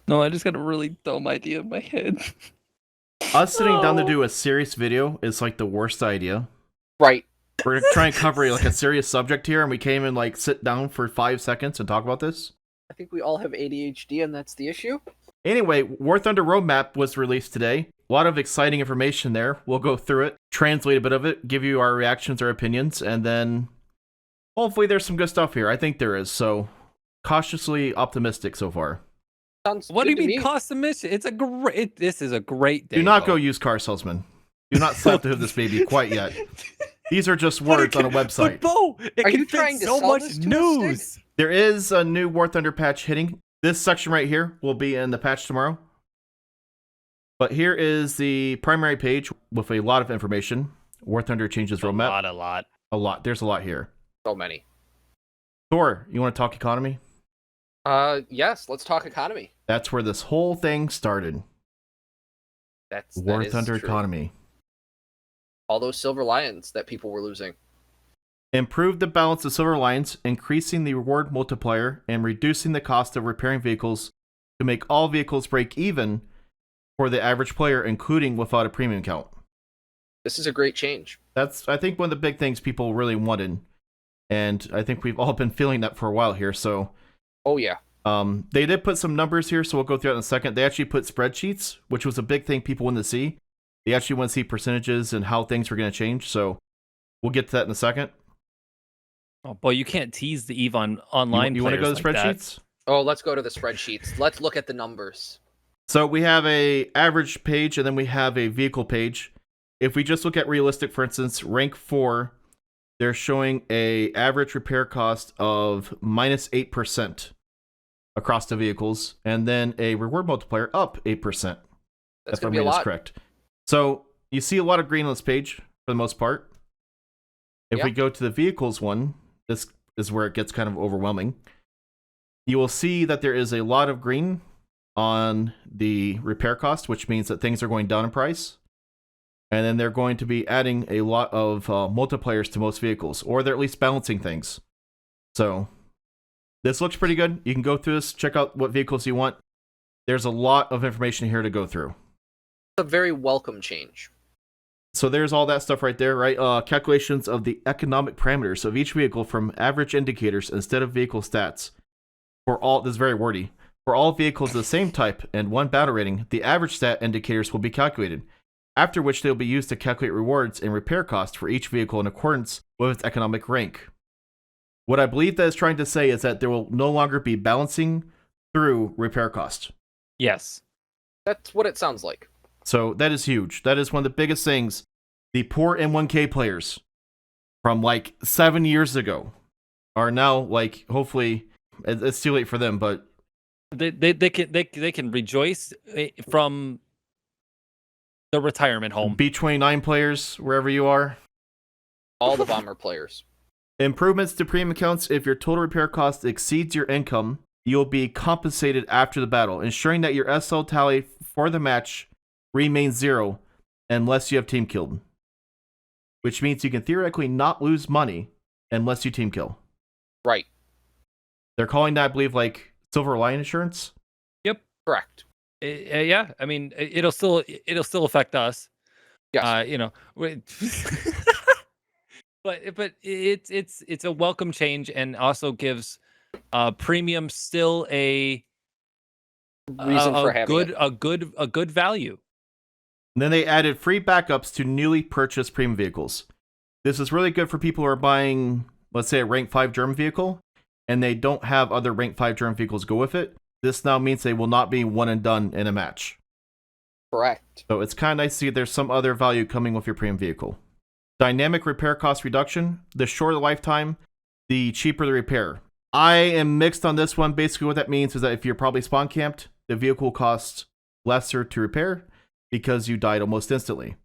No, I just got a really dumb idea in my head. Us sitting down to Oh. do a serious video is like the worst idea. Right. We're gonna try and cover like a serious subject here, and we can't even like sit down for 5 seconds and talk about this. I think we all have ADHD, and that's the issue. Anyway, War Thunder Roadmap was released today. A lot of exciting information there. We'll go through it, translate a bit of it, give you our reactions, our opinions, and then hopefully there's some good stuff here. I think there is, so cautiously optimistic so far. Sounds What do good you to mean me. cost submission? It's a great. This is a great day. Do not though. go used car salesman. Do not slap the hood of this baby quite yet. These are just words on a website. But Bo, it Are can you fit trying to so sell much this to us, news. There is a new War Thunder patch hitting. This section right here will be in the patch tomorrow. But here is the primary page with a lot of information. War Thunder changes roadmap. A lot. A lot. There's a lot here. So many. Thor, you want to talk economy? Yes. Let's talk economy. That's where this whole thing started. That War is Thunder true. economy. All those silver lions that people were losing. Improve the balance of silver lines, increasing the reward multiplier, and reducing the cost of repairing vehicles to make all vehicles break even for the average player, including without a premium count. This is a great change. That's, I think, one of the big things people really wanted. And I think we've all been feeling that for a while here. So, Oh yeah. they did put some numbers here, so we'll go through it in a second. They actually put spreadsheets, which was a big thing people wanted to see. They actually want to see percentages and how things were going to change. So, we'll get to that in a second. Oh boy, you can't tease the Eve online. You want to go to the players like spreadsheets? Oh, let's go to the spreadsheets. Let's look at the numbers. So we have a average page and then we have a vehicle page. If we just look at realistic, for instance, rank 4, they're showing a average repair cost of minus 8% across the vehicles, and then a reward multiplier up 8%. That's if gonna our be a math is lot. correct. So you see a lot of green on this page for the most part. If we Yeah. go to the vehicles one, this is where it gets kind of overwhelming. You will see that there is a lot of green on the repair cost, which means that things are going down in price. And then they're going to be adding a lot of multipliers to most vehicles, or they're at least balancing things. So this looks pretty good. You can go through this, check out what vehicles you want. There's a lot of information here to go through. It's a very welcome change. So there's all that stuff right there, right? Calculations of the economic parameters of each vehicle from average indicators instead of vehicle stats. For all, this is very wordy. For all vehicles of the same type and one battle rating, the average stat indicators will be calculated, after which they will be used to calculate rewards and repair costs for each vehicle in accordance with its economic rank. What I believe that is trying to say is that there will no longer be balancing through repair cost. Yes. That's what it sounds like. So that is huge. That is one of the biggest things. The poor M1K players from like 7 years ago are now like, hopefully, it's too late for them, but They can rejoice from the retirement home. B29 players, wherever you are. All the bomber players. Improvements to premium accounts. If your total repair cost exceeds your income, you'll be compensated after the battle, ensuring that your SL tally for the match remains 0 unless you have team killed. Which means you can theoretically not lose money unless you team kill. Right. They're calling that, I believe, like Silver Lion Insurance. Yep. Correct. Yeah. I mean, it'll still affect us. Yes. You know. But it's a welcome change, and also gives premium still a Reason for having a good value. And then they added free backups to newly purchased premium vehicles. This is really good for people who are buying, let's say, a rank 5 German vehicle, and they don't have other rank 5 German vehicles go with it. This now means they will not be one and done in a match. Correct. So it's kind of nice to see there's some other value coming with your premium vehicle. Dynamic repair cost reduction. The shorter the lifetime, the cheaper the repair. I am mixed on this one. Basically what that means is that if you're probably spawn camped, the vehicle costs lesser to repair because you died almost instantly.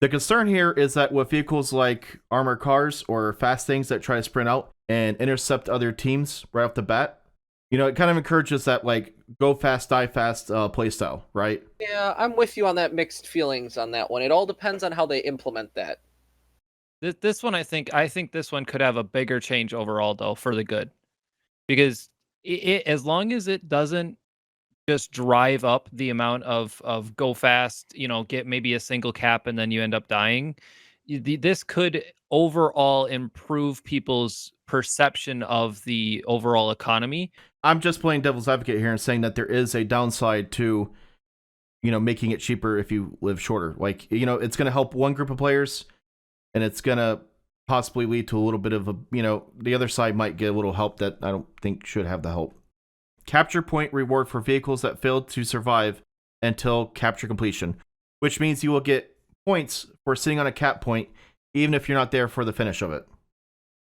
The concern here is that with vehicles like armored cars or fast things that try to sprint out and intercept other teams right off the bat, you know, it kind of encourages that, like, go fast, die fast playstyle, right? Yeah, I'm with you on that mixed feelings on that one. It all depends on how they implement that. This one, I think this one could have a bigger change overall, though, for the good, because as long as it doesn't just drive up the amount of go fast, get maybe a single cap and then you end up dying. This could overall improve people's perception of the overall economy. I'm just playing devil's advocate here and saying that there is a downside to, making it cheaper if you live shorter. Like, it's going to help one group of players, and it's going to possibly lead to a little bit of the other side might get a little help that I don't think should have the help. Capture point reward for vehicles that failed to survive until capture completion, which means you will get points for sitting on a cap point, even if you're not there for the finish of it.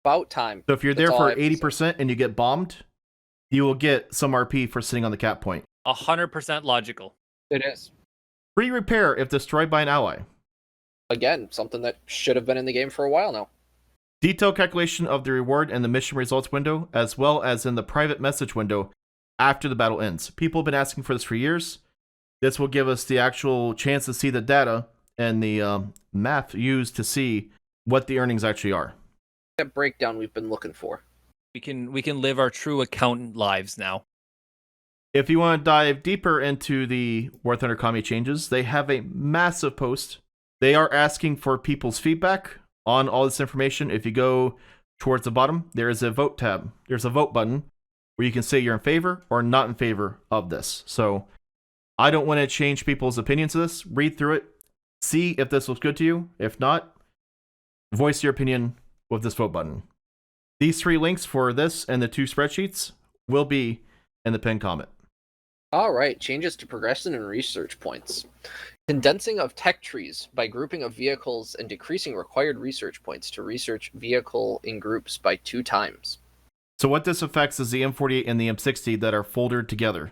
About time. So if you're there for 80% and you get bombed, you will get some RP for sitting on the cap point. 100% logical. It is. Free repair if destroyed by an ally. Again, something that should have been in the game for a while now. Detailed calculation of the reward in the mission results window, as well as in the private message window after the battle ends. People have been asking for this for years. This will give us the actual chance to see the data and the math used to see what the earnings actually are. That breakdown we've been looking for. We can live our true accountant lives now. If you want to dive deeper into the War Thunder Kami changes, they have a massive post. They are asking for people's feedback on all this information. If you go towards the bottom, there is a vote tab. There's a vote button where you can say you're in favor or not in favor of this. So I don't want to change people's opinions of this. Read through it. See if this looks good to you. If not, voice your opinion with this vote button. These 3 links for this and the 2 spreadsheets will be in the pinned comment. All right, changes to progression and research points. Condensing of tech trees by grouping of vehicles and decreasing required research points to research vehicle in groups by 2 times. So what this affects is the M48 and the M60 that are foldered together.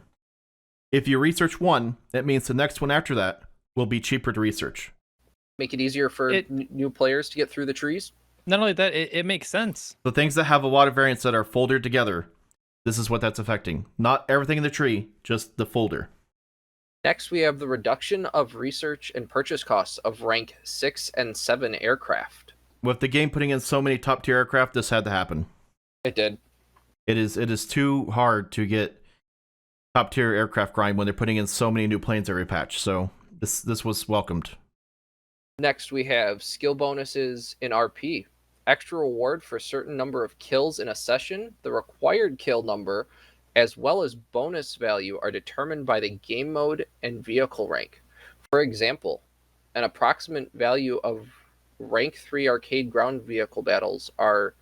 If you research one, it means the next one after that will be cheaper to research. Make it easier for new players to get through the trees? Not only that, it makes sense. The things that have a lot of variants that are foldered together, this is what that's affecting. Not everything in the tree, just the folder. Next, we have the reduction of research and purchase costs of rank 6 and 7 aircraft. With the game putting in so many top tier aircraft, this had to happen. It did. It is too hard to get top tier aircraft grind when they're putting in so many new planes every patch. So this was welcomed. Next, we have skill bonuses in RP. Extra reward for a certain number of kills in a session. The required kill number, as well as bonus value, are determined by the game mode and vehicle rank. For example, an approximate value of rank 3 arcade ground vehicle battles are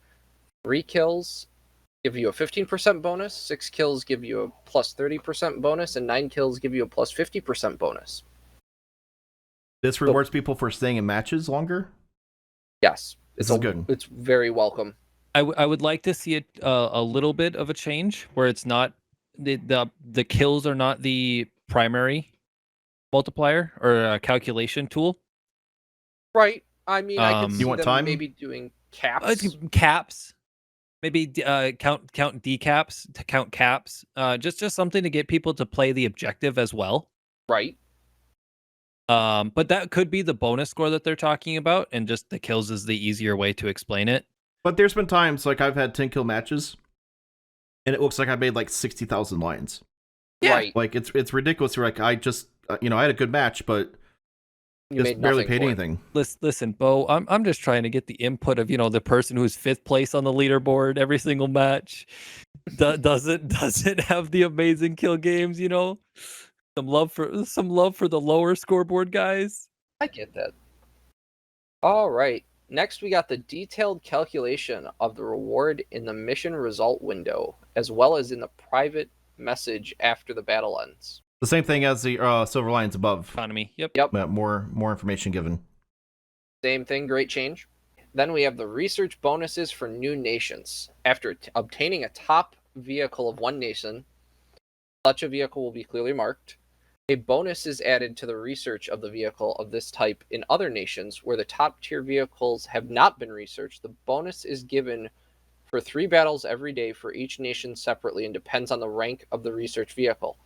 3 kills give you a 15% bonus, 6 kills give you a plus 30% bonus, and 9 kills give you a plus 50% bonus. This rewards people for staying in matches longer? Yes. This is good. It's very welcome. I would like to see it a little bit of a change where it's not the kills are not the primary multiplier or calculation tool. Right. I mean, I could see you want them time? maybe doing caps. Caps. Maybe count decaps to count caps. Just something to get people to play the objective as well. Right. But that could be the bonus score that they're talking about, and just the kills is the easier way to explain it. But there's been times like I've had 10 kill matches, and it looks like I made like 60,000 lines. Yeah. Right. Like it's ridiculous. Like I just I had a good match, but You just barely paid anything. Listen, Bo, I'm just trying to get the input of the person who's 5th place on the leaderboard every single match. Doesn't have the amazing kill games, Some love for the lower scoreboard guys. I get that. All right. Next, we got the detailed calculation of the reward in the mission result window, as well as in the private message after the battle ends. The same thing as the silver lines above. Economy. Yep. More information given. Same thing, great change. Then we have the research bonuses for new nations. After obtaining a top vehicle of one nation, such a vehicle will be clearly marked. A bonus is added to the research of the vehicle of this type in other nations where the top tier vehicles have not been researched. The bonus is given for 3 battles every day for each nation separately and depends on the rank of the research vehicle.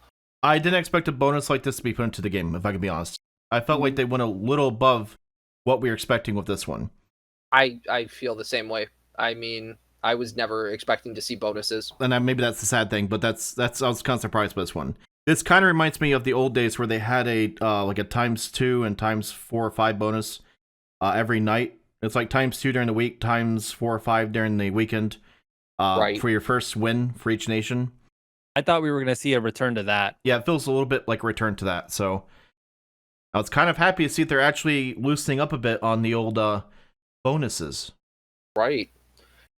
I didn't expect a bonus like this to be put into the game, if I can be honest. I felt like they went a little above what we were expecting with this one. I feel the same way. I mean, I was never expecting to see bonuses. And maybe that's the sad thing, but that's I was kind of surprised by this one. This kind of reminds me of the old days where they had a like a ×2 and ×4 or 5 bonus every night. It's like ×2 during the week, ×4 or 5 during the weekend Right. for your first win for each nation. I thought we were going to see a return to that. Yeah, it feels a little bit like a return to that. So I was kind of happy to see that they're actually loosening up a bit on the old bonuses. Right.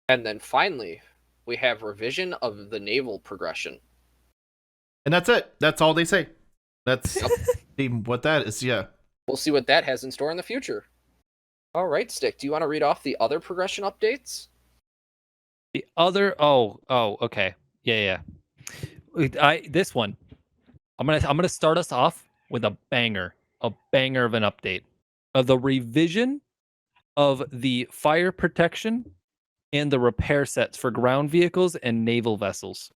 And then finally, we have revision of the naval progression. And that's it. That's all they say. That's what that is. Yeah. We'll see what that has in store in the future. All right, Stick, do you want to read off the other progression updates? The other, okay, yeah. This one, I'm gonna start us off with a banger of an update of the revision of the fire protection and the repair sets for ground vehicles and naval vessels.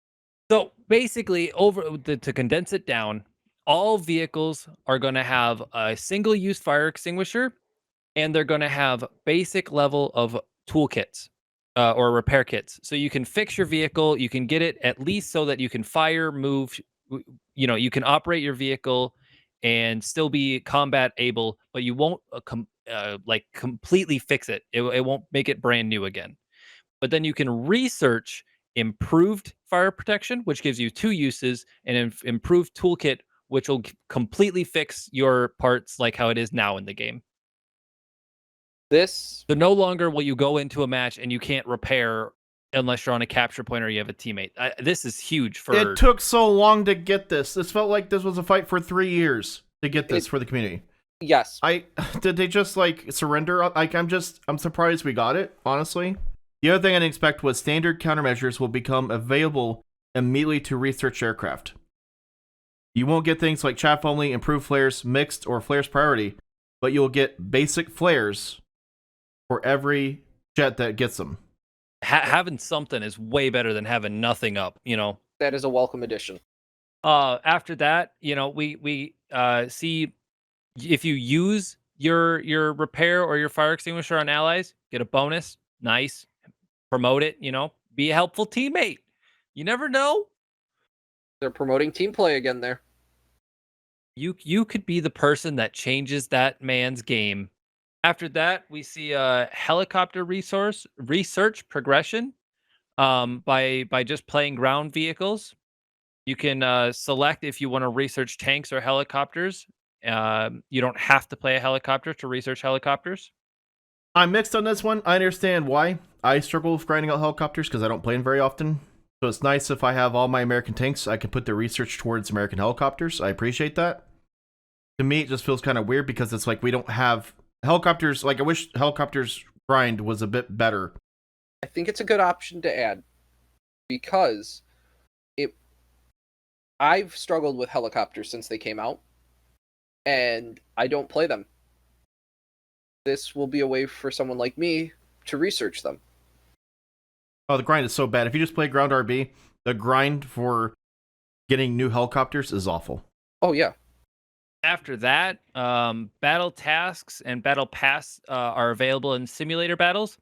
So basically, to condense it down, all vehicles are going to have a single-use fire extinguisher, and they're going to have basic level of toolkits or repair kits. So you can fix your vehicle, you can get it at least so that you can fire, move, you can operate your vehicle and still be combat able, but you won't completely fix it. It won't make it brand new again. But then you can research improved fire protection, which gives you 2 uses, and improved toolkit, which will completely fix your parts like how it is now in the game. So no longer will you go into a match and you can't repair unless you're on a capture point or you have a teammate. This is huge for... It took so long to get this. This felt like this was a fight for 3 years to get this for the community. Yes. Did they just surrender? I'm surprised we got it, honestly. The other thing I didn't expect was standard countermeasures will become available immediately to research aircraft. You won't get things like chaff only, improved flares, mixed, or flares priority, but you'll get basic flares for every jet that gets them. Having something is way better than having nothing up, That is a welcome addition. After that, we see if you use your repair or your fire extinguisher on allies, get a bonus. Nice. Promote it, be a helpful teammate. You never know. They're promoting team play again there. You could be the person that changes that man's game. After that, we see a helicopter research progression by just playing ground vehicles. You can select if you want to research tanks or helicopters. You don't have to play a helicopter to research helicopters. I'm mixed on this one. I understand why. I struggle with grinding out helicopters because I don't play them very often. So it's nice if I have all my American tanks, I can put the research towards American helicopters. I appreciate that. To me, it just feels kind of weird because it's like we don't have helicopters. Like, I wish helicopters grind was a bit better. I think it's a good option to add because I've struggled with helicopters since they came out, and I don't play them. This will be a way for someone like me to research them. Oh, the grind is so bad. If you just play ground RB, the grind for getting new helicopters is awful. Oh, yeah. After that, battle tasks and battle pass are available in simulator battles.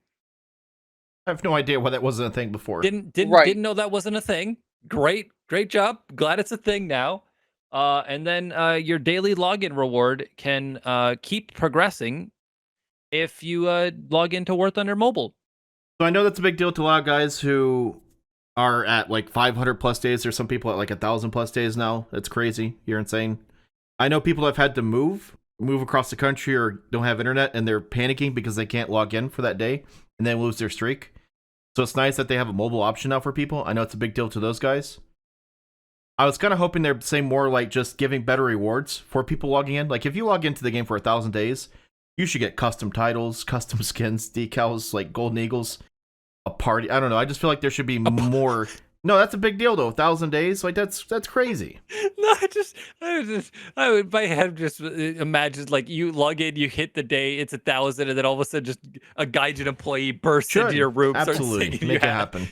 I have no idea why that wasn't a thing before. Didn't know that wasn't a thing. Great job. Glad it's a thing now. And then your daily login reward can keep progressing if you log into War Thunder Mobile. So I know that's a big deal to a lot of guys who are at like 500 plus days. There's some people at like 1,000 plus days now. That's crazy. You're insane. I know people have had to move across the country or don't have internet and they're panicking because they can't log in for that day and then lose their streak. So it's nice that they have a mobile option now for people. I know it's a big deal to those guys. I was kind of hoping they'd say more like just giving better rewards for people logging in. Like if you log into the game for 1,000 days, you should get custom titles, custom skins, decals, like golden eagles, a party. I don't know. I just feel like there should be more. No, that's a big deal though. 1,000 days, like that's crazy. No, I would my head just imagine like you log in, you hit the day, it's 1,000, and then all of a sudden just a Gaijin employee bursts into your room, absolutely make it happen.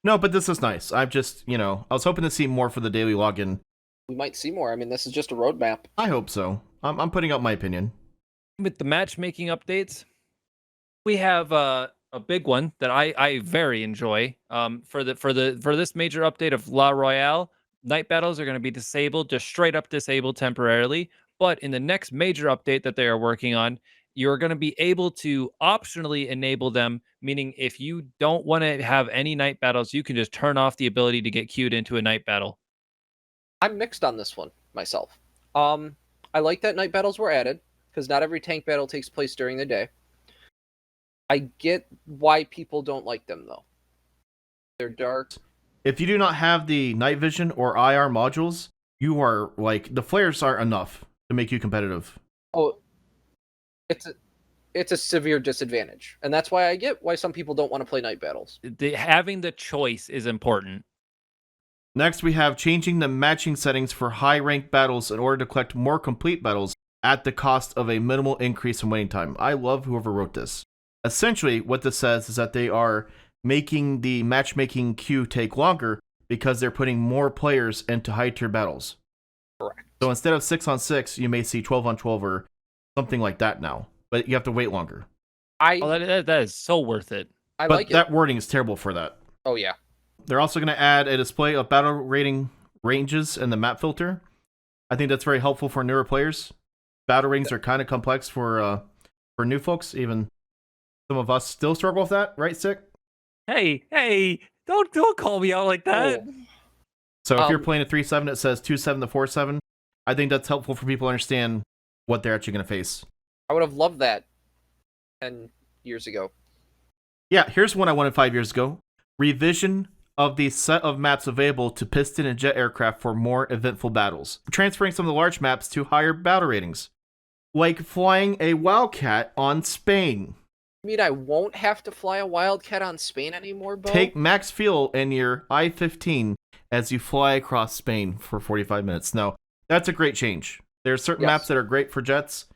No, but this is nice. I've just I was hoping to see more for the daily login. We might see more. I mean, this is just a roadmap. I hope so. I'm putting out my opinion. With the matchmaking updates, we have a big one that I very enjoy. For this major update of La Royale, night battles are going to be disabled, just straight up disabled temporarily. But in the next major update that they are working on, you're going to be able to optionally enable them, meaning if you don't want to have any night battles, you can just turn off the ability to get queued into a night battle. I'm mixed on this one myself. I like that night battles were added because not every tank battle takes place during the day. I get why people don't like them though. They're dark. If you do not have the night vision or IR modules, you are like, the flares aren't enough to make you competitive. Oh, it's a severe disadvantage, and that's why I get why some people don't want to play night battles. Having the choice is important. Next, we have changing the matching settings for high rank battles in order to collect more complete battles at the cost of a minimal increase in waiting time. I love whoever wrote this. Essentially, what this says is that they are making the matchmaking queue take longer because they're putting more players into high tier battles. Correct. So instead of 6-on-6, you may see 12-on-12 or something like that now, but you have to wait longer. That is so worth it. I but like it. That wording is terrible for that. Oh yeah. They're also going to add a display of battle rating ranges in the map filter. I think that's very helpful for newer players. Battle ratings are kind of complex for new folks. Even some of us still struggle with that, right, Sick? Hey, don't call me out like that. Oh. So if you're playing a 3-7, it says 2-7 to 4-7. I think that's helpful for people to understand what they're actually going to face. I would have loved that 10 years ago. Yeah, here's one I wanted 5 years ago. Revision of the set of maps available to piston and jet aircraft for more eventful battles. Transferring some of the large maps to higher battle ratings. Like flying a Wildcat on Spain. I mean, I won't have to fly a Wildcat on Spain anymore, Bo? Take max fuel in your I-15 as you fly across Spain for 45 minutes. Now, that's a great change. There's certain maps that are great for jets.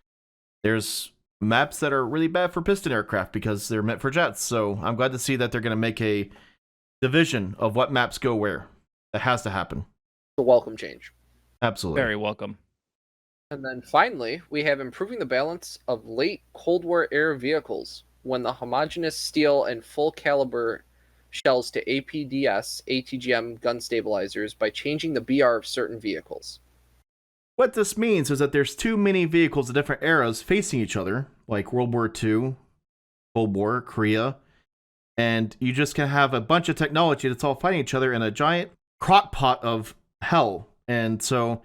There's maps that are really bad for piston aircraft because they're meant for jets. So I'm glad to see that they're going to make a division of what maps go where. That has to happen. It's a welcome change. Absolutely. Very welcome. And then finally, we have improving the balance of late Cold War era vehicles when the homogeneous steel and full caliber shells to APDS, ATGM gun stabilizers by changing the BR of certain vehicles. What this means is that there's too many vehicles of different eras facing each other, like World War II, Cold War, Korea, and you just can have a bunch of technology that's all fighting each other in a giant crock pot of hell. And so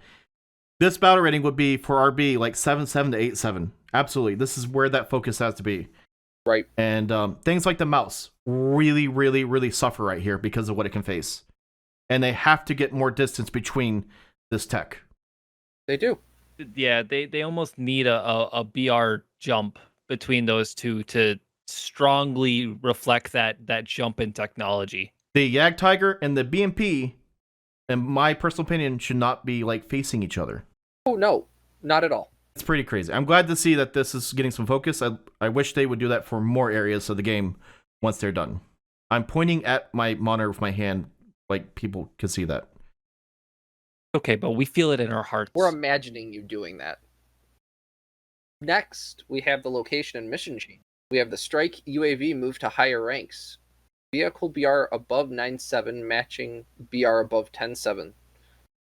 this battle rating would be for RB like 7-7 to 8-7. Absolutely. This is where that focus has to be. Right. And things like the mouse really, really, really suffer right here because of what it can face. And they have to get more distance between this tech. They do. Yeah, they almost need a BR jump between those two to strongly reflect that jump in technology. The Yag Tiger and the BMP, in my personal opinion, should not be like facing each other. Oh, no. Not at all. It's pretty crazy. I'm glad to see that this is getting some focus. I wish they would do that for more areas of the game once they're done. I'm pointing at my monitor with my hand, like people can see that. Okay, but we feel it in our hearts. We're imagining you doing that. Next, we have the location and mission change. We have the Strike UAV move to higher ranks. Vehicle BR above 9.7 matching BR above 10.7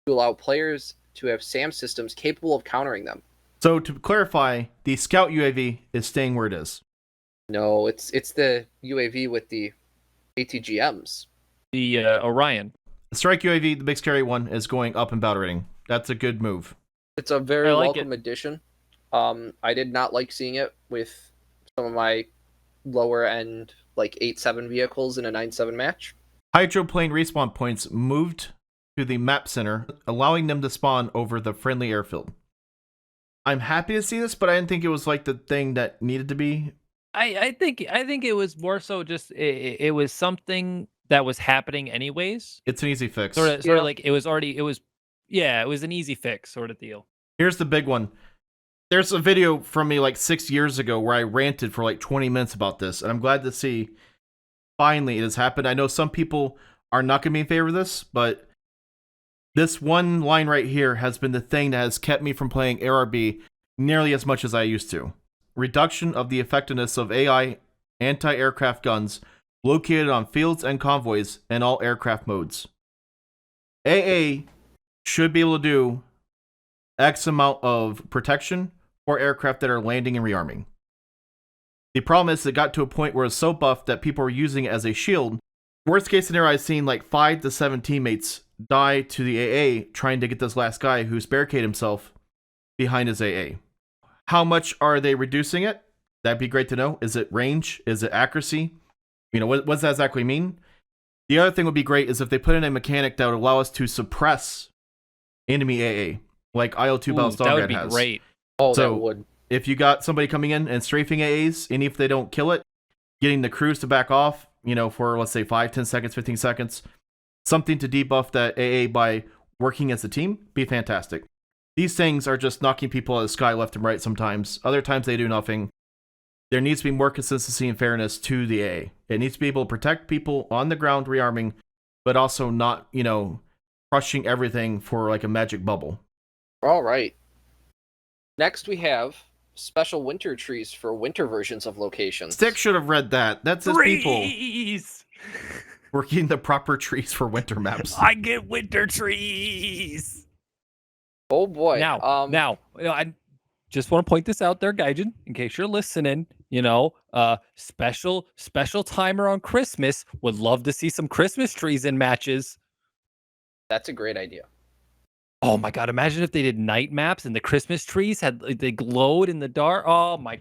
to allow players to have SAM systems capable of countering them. So to clarify, the Scout UAV is staying where it is. No, it's the UAV with the ATGMs. The Orion. The Strike UAV, the big scary one, is going up in battle rating. That's a good move. It's a very like welcome addition. I did not like seeing it with some of my lower end like 8.7 vehicles in a 9.7 match. Hydroplane respawn points moved to the map center, allowing them to spawn over the friendly airfield. I'm happy to see this, but I didn't think it was like the thing that needed to be. I think it was more so just it was something that was happening anyways. It's an easy fix. Sort of like it was an easy fix sort of deal. Here's the big one. There's a video from me like 6 years ago where I ranted for like 20 minutes about this, and I'm glad to see finally it has happened. I know some people are not going to be in favor of this, but this one line right here has been the thing that has kept me from playing ARB nearly as much as I used to. Reduction of the effectiveness of AI anti-aircraft guns located on fields and convoys in all aircraft modes. AA should be able to do X amount of protection for aircraft that are landing and rearming. The problem is it got to a point where it's so buffed that people are using it as a shield. Worst case scenario, I've seen like 5 to 7 teammates die to the AA trying to get this last guy who's barricaded himself behind his AA. How much are they reducing it? That'd be great to know. Is it range? Is it accuracy? You know, what does that exactly mean? The other thing would be great is if they put in a mechanic that would allow us to suppress enemy AA, like IL-2 Battlestar That would be has. great. Oh, So, that would. If you got somebody coming in and strafing AAs, and if they don't kill it, getting the crews to back off, you know, for let's say 5, 10 seconds, 15 seconds, something to debuff that AA by working as a team, be fantastic. These things are just knocking people out of the sky left and right sometimes. Other times they do nothing. There needs to be more consistency and fairness to the AA. It needs to be able to protect people on the ground rearming, but also not, you know, crushing everything for like a magic bubble. All right. Next, we have special winter trees for winter versions of locations. Stick should have read that. That's his people Trees! working the proper trees for winter maps. I get winter trees. Oh boy. Now, I just want to point this out there, Gaijin, in case you're listening. You know, special timer on Christmas. Would love to see some Christmas trees in matches. That's a great idea. Oh my god! Imagine if they did night maps and the Christmas trees they glowed in the dark. Oh my!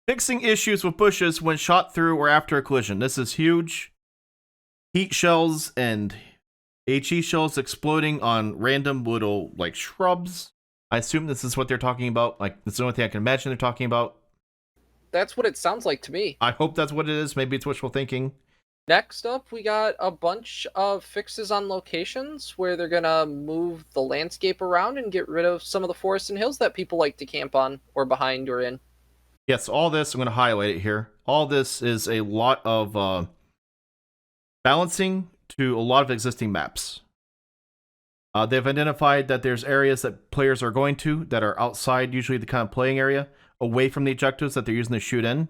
Fixing issues with bushes when shot through or after a collision. This is huge. Heat shells and HE shells exploding on random little like shrubs. I assume this is what they're talking about. Like, that's the only thing I can imagine they're talking about. That's what it sounds like to me. I hope that's what it is. Maybe it's wishful thinking. Next up, we got a bunch of fixes on locations where they're gonna move the landscape around and get rid of some of the forests and hills that people like to camp on or behind or in. Yes, all this, I'm going to highlight it here. All this is a lot of balancing to a lot of existing maps. They've identified that there's areas that players are going to that are outside usually the kind of playing area, away from the objectives that they're using to shoot in.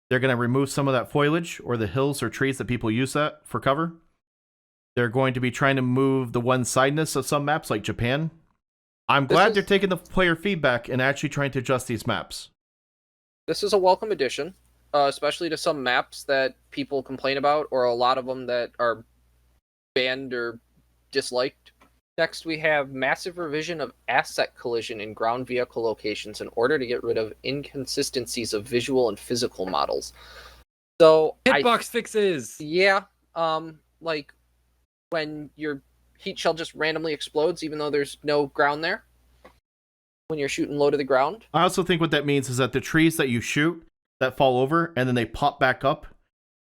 They're going to remove some of that foliage or the hills or trees that people use that for cover. They're going to be trying to move the one-sidedness of some maps like Japan. I'm glad they're taking the player feedback and actually trying to adjust these maps. This is a welcome addition, especially to some maps that people complain about, or a lot of them that are banned or disliked. Next, we have massive revision of asset collision in ground vehicle locations in order to get rid of inconsistencies of visual and physical models. So Hitbox fixes. Yeah, like when your heat shell just randomly explodes, even though there's no ground there. When you're shooting low to the ground. I also think what that means is that the trees that you shoot that fall over and then they pop back up,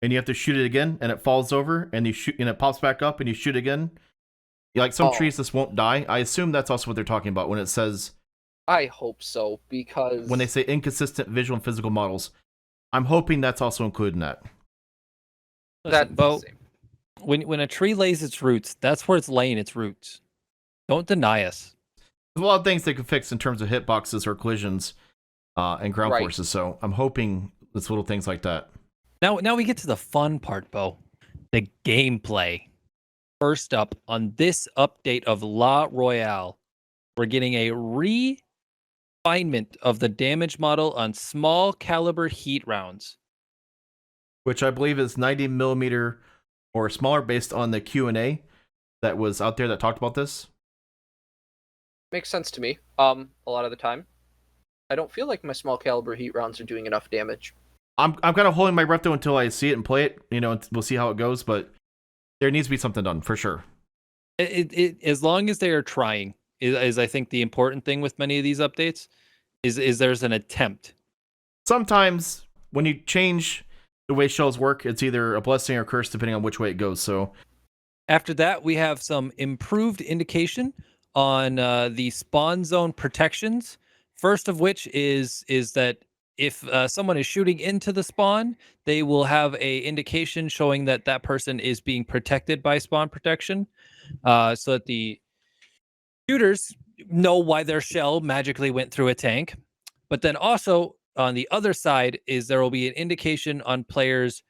and you have to shoot it again, and it falls over, and you shoot, and it pops back up, and you shoot again. Like some trees just won't die. I assume that's also what they're talking about when it says. I hope so, because when they say inconsistent visual and physical models, I'm hoping that's also included in that. Listen, Bo, when a tree lays its roots, that's where it's laying its roots. Don't deny us. There's a lot of things they could fix in terms of hitboxes or collisions and ground forces. So I'm hoping it's little things like that. Now we get to the fun part, Bo. The gameplay. First up, on this update of La Royale, we're getting a refinement of the damage model on small caliber heat rounds, which I believe is 90 millimeter or smaller, based on the Q&A that was out there that talked about this. Makes sense to me. A lot of the time, I don't feel like my small caliber heat rounds are doing enough damage. I'm kind of holding my breath though until I see it and play it. You know, we'll see how it goes, but there needs to be something done for sure. As long as they are trying, is I think the important thing with many of these updates is there's an attempt. Sometimes when you change the way shells work, it's either a blessing or a curse depending on which way it goes. So after that, we have some improved indication on the spawn zone protections. First of which is that if someone is shooting into the spawn, they will have a indication showing that that person is being protected by spawn protection, so that the shooters know why their shell magically went through a tank. But then also on the other side is there will be an indication on players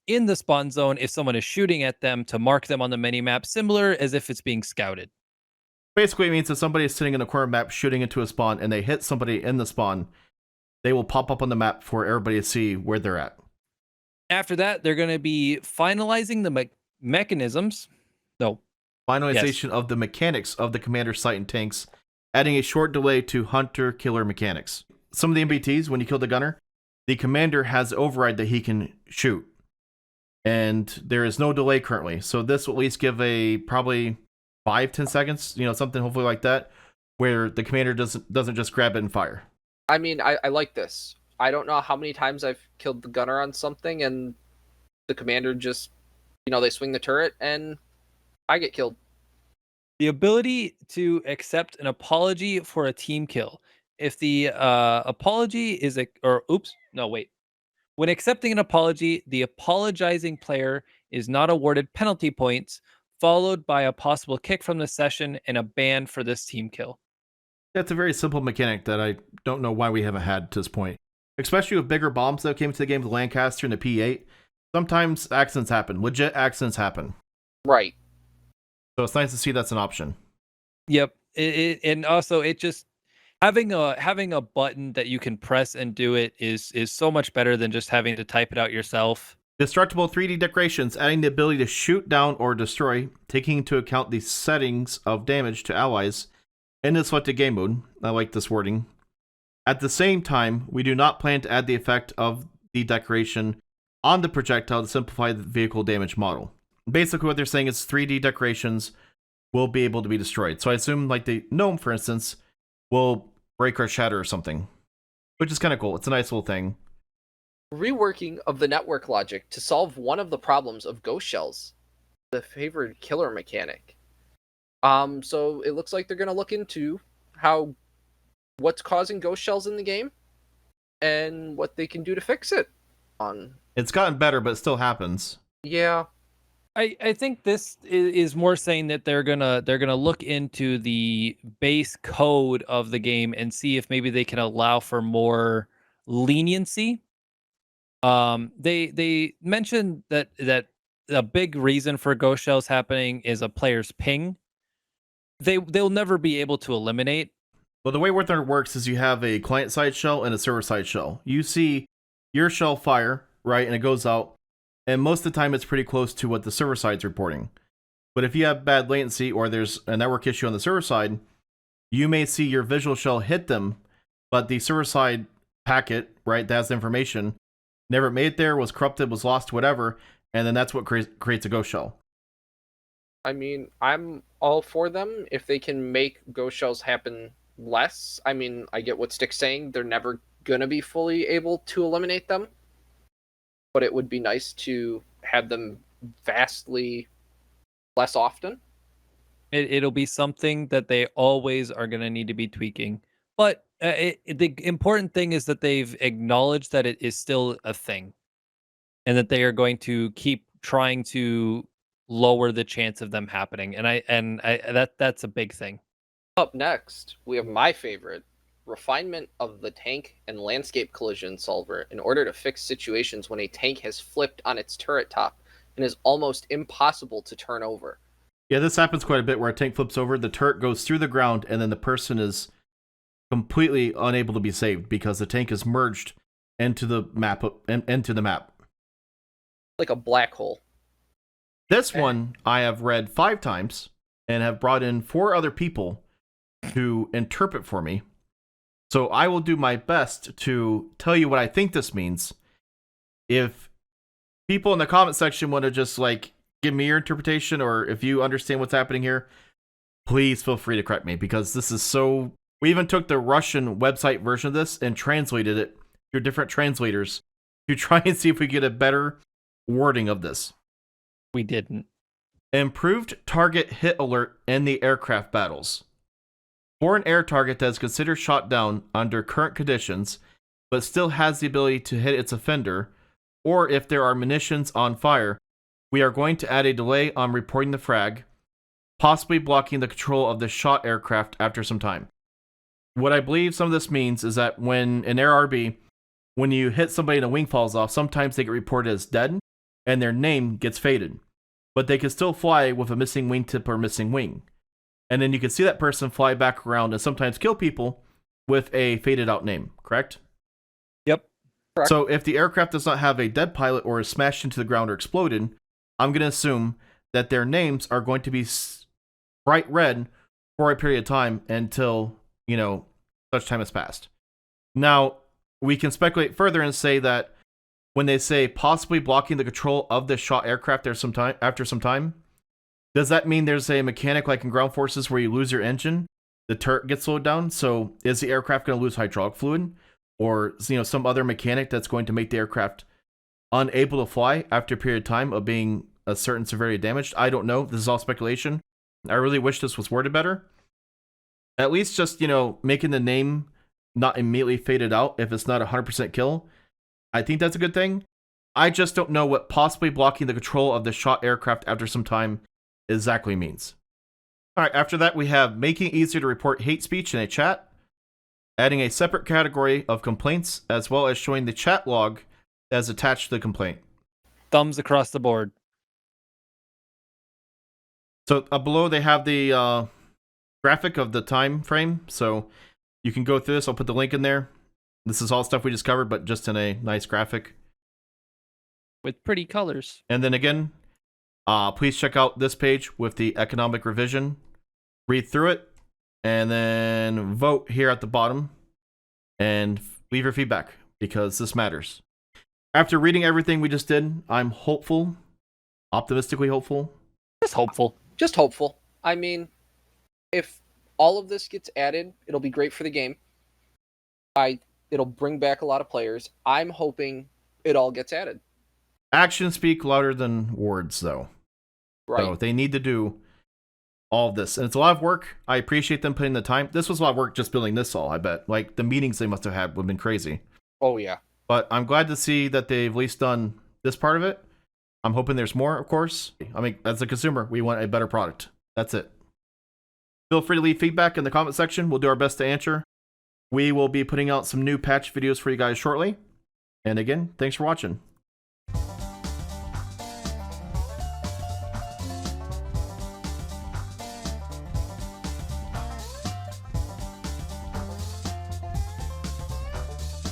in the spawn zone if someone is shooting at them to mark them on the minimap, similar as if it's being scouted. Basically, it means if somebody is sitting in a corner map shooting into a spawn and they hit somebody in the spawn, they will pop up on the map for everybody to see where they're at. After that, they're going to be finalizing the mechanisms. No. Finalization of the mechanics of the commander sight and tanks, adding a short delay to hunter-killer mechanics. Some of the MBTs, when you kill the gunner, the commander has override that he can shoot. And there is no delay currently. So this will at least give a probably 5-10 seconds, something hopefully like that, where the commander doesn't just grab it and fire. I mean, I like this. I don't know how many times I've killed the gunner on something and the commander just, they swing the turret and I get killed. The ability to accept an apology for a team kill. If the apology is when accepting an apology, the apologizing player is not awarded penalty points, followed by a possible kick from the session and a ban for this team kill. That's a very simple mechanic that I don't know why we haven't had to this point. Especially with bigger bombs that came into the game, the Lancaster and the P8. Sometimes accidents happen. Legit accidents happen. Right. So it's nice to see that's an option. Yep. And also it just having a button that you can press and do it is so much better than just having to type it out yourself. Destructible 3D decorations, adding the ability to shoot down or destroy, taking into account the settings of damage to allies in the selected game mode. I like this wording. At the same time, we do not plan to add the effect of the decoration on the projectile to simplify the vehicle damage model. Basically what they're saying is 3D decorations will be able to be destroyed. So I assume like the gnome, for instance, will break or shatter or something, which is kind of cool. It's a nice little thing. Reworking of the network logic to solve one of the problems of ghost shells, the favored killer mechanic. So it looks like they're going to look into what's causing ghost shells in the game and what they can do to fix it. It's gotten better, but it still happens. Yeah. I think this is more saying that they're gonna look into the base code of the game and see if maybe they can allow for more leniency. They mentioned that a big reason for ghost shells happening is a player's ping. They'll never be able to eliminate. Well, the way Warthog works is you have a client-side shell and a server-side shell. You see your shell fire, right, and it goes out. And most of the time, it's pretty close to what the server side's reporting. But if you have bad latency or there's a network issue on the server side, you may see your visual shell hit them, but the server side packet, right, that has the information, never made it there, was corrupted, was lost, whatever, and then that's what creates a ghost shell. I mean, I'm all for them if they can make ghost shells happen less. I mean, I get what Stick's saying. They're never going to be fully able to eliminate them. But it would be nice to have them vastly less often. It'll be something that they always are going to need to be tweaking. But the important thing is that they've acknowledged that it is still a thing, and that they are going to keep trying to lower the chance of them happening. And that's a big thing. Up next, we have my favorite. Refinement of the tank and landscape collision solver in order to fix situations when a tank has flipped on its turret top and is almost impossible to turn over. Yeah, this happens quite a bit where a tank flips over, the turret goes through the ground, and then the person is completely unable to be saved because the tank is merged into the map. Like a black hole. This one I have read 5 times and have brought in 4 other people to interpret for me. So I will do my best to tell you what I think this means. If people in the comment section want to just give me your interpretation, or if you understand what's happening here, please feel free to correct me, because this is so... We even took the Russian website version of this and translated it through different translators to try and see if we get a better wording of this. We didn't. Improved target hit alert in the aircraft battles. For an air target that is considered shot down under current conditions, but still has the ability to hit its offender, or if there are munitions on fire, we are going to add a delay on reporting the frag, possibly blocking the control of the shot aircraft after some time. What I believe some of this means is that when an air RB, when you hit somebody and a wing falls off, sometimes they get reported as dead, and their name gets faded. But they can still fly with a missing wingtip or missing wing. And then you can see that person fly back around and sometimes kill people with a faded out name, correct? Yep. Correct. So if the aircraft does not have a dead pilot or is smashed into the ground or exploded, I'm going to assume that their names are going to be bright red for a period of time until, such time has passed. Now, we can speculate further and say that when they say possibly blocking the control of the shot aircraft after some time, does that mean there's a mechanic like in ground forces where you lose your engine, the turret gets slowed down? So is the aircraft going to lose hydraulic fluid, or some other mechanic that's going to make the aircraft unable to fly after a period of time of being a certain severity damaged? I don't know. This is all speculation. I really wish this was worded better. At least just making the name not immediately faded out if it's not 100% kill. I think that's a good thing. I just don't know what possibly blocking the control of the shot aircraft after some time exactly means. All right, after that we have making it easier to report hate speech in a chat, adding a separate category of complaints, as well as showing the chat log as attached to the complaint. Thumbs across the board. So below they have the graphic of the time frame, so you can go through this. I'll put the link in there. This is all stuff we just covered, but just in a nice graphic. With pretty colors. And then again, please check out this page with the economic revision. Read through it, and then vote here at the bottom, and leave your feedback, because this matters. After reading everything we just did, I'm hopeful, optimistically hopeful. Just hopeful. Just hopeful. I mean, if all of this gets added, it'll be great for the game. It'll bring back a lot of players. I'm hoping it all gets added. Actions speak louder than words, though. Right. So they need to do all of this. And it's a lot of work. I appreciate them putting the time. This was a lot of work just building this all, I bet. Like, the meetings they must have had would have been crazy. Oh, yeah. But I'm glad to see that they've at least done this part of it. I'm hoping there's more, of course. I mean, as a consumer, we want a better product. That's it. Feel free to leave feedback in the comment section. We'll do our best to answer. We will be putting out some new patch videos for you guys shortly. And again, thanks for watching.